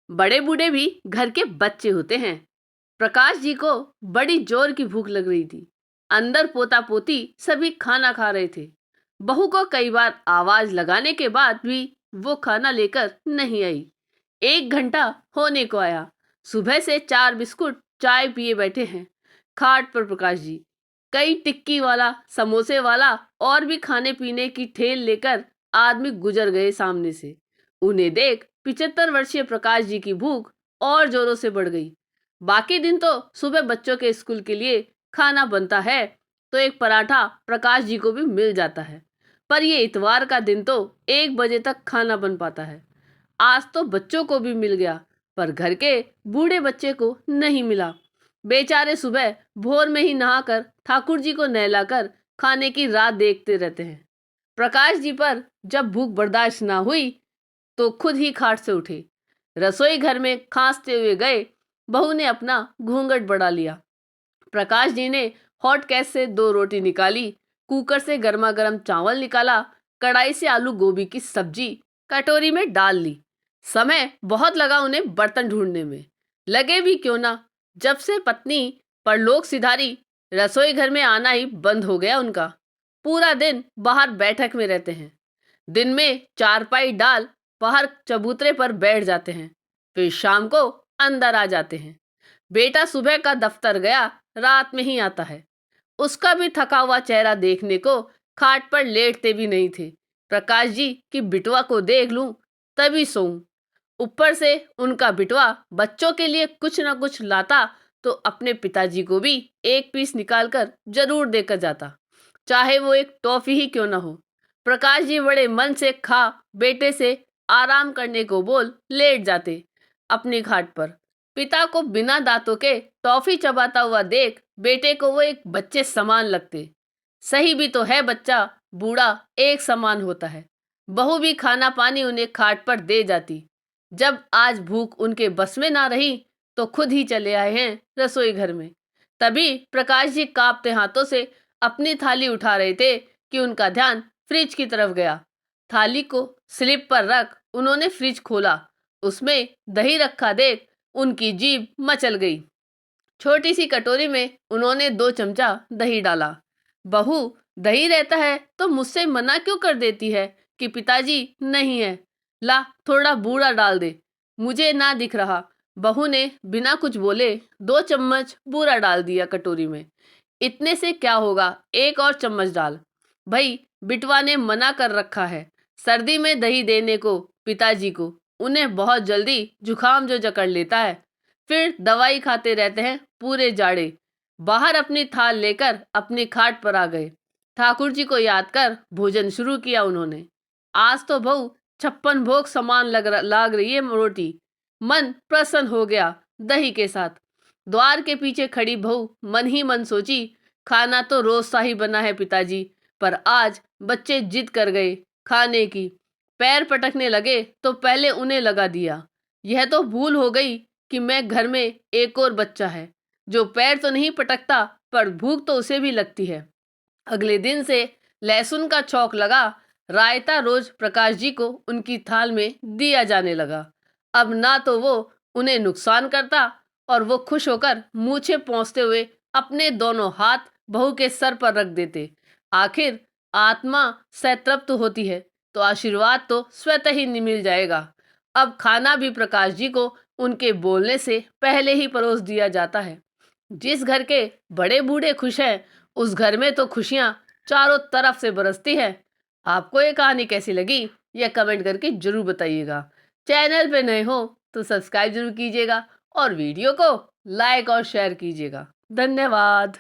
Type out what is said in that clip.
बड़े बूढ़े भी घर के बच्चे होते हैं। प्रकाश जी को बड़ी जोर की भूख लग रही थी। अंदर पोता पोती सभी खाना खा रहे थे। बहू को कई बार आवाज लगाने के बाद भी वो खाना लेकर नहीं आई। 1 घंटा होने को आया। सुबह से 4 बिस्कुट चाय पिए बैठे हैं। खाट पर प्रकाश जी कई टिक्की वाला, समोसे वाला और भी खाने पीने की ठेल लेकर आदमी गुजर गए सामने से। उन्हें देख 75 वर्षीय प्रकाश जी की भूख और जोरों से बढ़ गई। बाकी दिन तो सुबह बच्चों के स्कूल के लिए खाना बनता है, तो एक पराठा प्रकाश जी को भी मिल जाता है। पर ये इतवार का दिन तो 1 बजे तक खाना बन पाता है। आज तो बच्चों को भी मिल गया, पर घर के बूढ़े बच्चे को नहीं मिला। बेचारे सुबह भोर में ही नहाकर ठाकुर जी को नहलाकर खाने की राह देखते रहते हैं। प्रकाश जी पर जब भूख बर्दाश्त ना हुई तो खुद ही खाट से उठे। रसोई घर में खांसते हुए गए। बहू ने अपना घूंघट बढ़ा लिया। प्रकाश जी ने हॉट गैस से 2 रोटी निकाली, कुकर से गर्मा गर्म चावल निकाला, कढ़ाई से आलू गोभी की सब्जी कटोरी में डाल ली। समय बहुत लगा उन्हें बर्तन ढूंढने में। लगे भी क्यों ना, जब से पत्नी परलोक सिधारी, रसोई घर में आना ही बंद हो गया उनका। पूरा दिन बाहर बैठक में रहते हैं। दिन में चारपाई डाल बाहर चबूतरे पर बैठ जाते हैं, फिर शाम को अंदर आ जाते हैं। बेटा सुबह का दफ्तर गया, रात में ही आता है। उसका भी थका हुआ चेहरा देखने को खाट पर लेटते भी नहीं थे। प्रकाश जी की बिटवा को देख लूं तभी सोऊं। ऊपर से उनका बिटवा बच्चों के लिए कुछ न कुछ लाता तो अपने पिताजी को भी एक पीस निकालकर जरूर देकर जाता, चाहे वो एक टॉफी ही क्यों ना हो। प्रकाश जी बड़े मन से खा बेटे से आराम करने को बोल लेट जाते अपनी खाट पर। पिता को बिना दांतों के टॉफी चबाता हुआ देख बेटे को वो एक बच्चे समान लगते। सही भी तो है, बच्चा बूढ़ा एक समान होता है। बहू भी खाना पानी उन्हें खाट पर दे जाती। जब आज भूख उनके बस में ना रही तो खुद ही चले आए हैं रसोई घर में। तभी प्रकाश जी कांपते हाथों से अपनी थाली उठा रहे थे कि उनका ध्यान फ्रिज की तरफ गया। थाली को स्लिप पर रख उन्होंने फ्रिज खोला। उसमें दही रखा देख उनकी जीभ मचल गई। छोटी सी कटोरी में उन्होंने 2 चमचा दही डाला। बहू, दही रहता है तो मुझसे मना क्यों कर देती है कि पिताजी नहीं है। ला थोड़ा बूरा डाल दे, मुझे ना दिख रहा। बहू ने बिना कुछ बोले 2 चम्मच बूरा डाल दिया कटोरी में। इतने से क्या होगा, एक और चम्मच डाल। भाई, बिटवा ने मना कर रखा है सर्दी में दही देने को पिताजी को। उन्हें बहुत जल्दी जुकाम जो जकड़ लेता है, फिर दवाई खाते रहते हैं पूरे जाड़े। बाहर अपनी थाल लेकर अपनी खाट पर आ गए। ठाकुर जी को याद कर भोजन शुरू किया उन्होंने। आज तो बहू 56 भोग समान लाग रही है रोटी। मन प्रसन्न हो गया दही के साथ। द्वार के पीछे खड़ी बहू मन ही मन सोची, खाना तो रोज सा ही बना है पिताजी, पर आज बच्चे जिद कर गए खाने की। पैर पटकने लगे तो पहले उन्हें लगा दिया। यह तो भूल हो गई कि मैं घर में एक और बच्चा है जो पैर तो नहीं पटकता, पर भूख तो उसे भी लगती है। अगले दिन से लहसुन का छौंक लगा। रायता रोज प्रकाश जी को उनकी थाल में दिया जाने लगा। अब ना तो वो उन्हें नुकसान करता और वो खुश होकर मूछें पोंछते हुए अपने दोनों हाथ बहू के सर पर रख देते। आखिर आत्मा संतृप्त होती है तो आशीर्वाद तो स्वतः ही मिल जाएगा। अब खाना भी प्रकाश जी को उनके बोलने से पहले ही परोस दिया जाता है। जिस घर के बड़े बूढ़े खुश हैं, उस घर में तो खुशियां चारों तरफ से बरसती है। आपको ये कहानी कैसी लगी, यह कमेंट करके जरूर बताइएगा। चैनल पे नए हो तो सब्सक्राइब जरूर कीजिएगा और वीडियो को लाइक और शेयर कीजिएगा। धन्यवाद।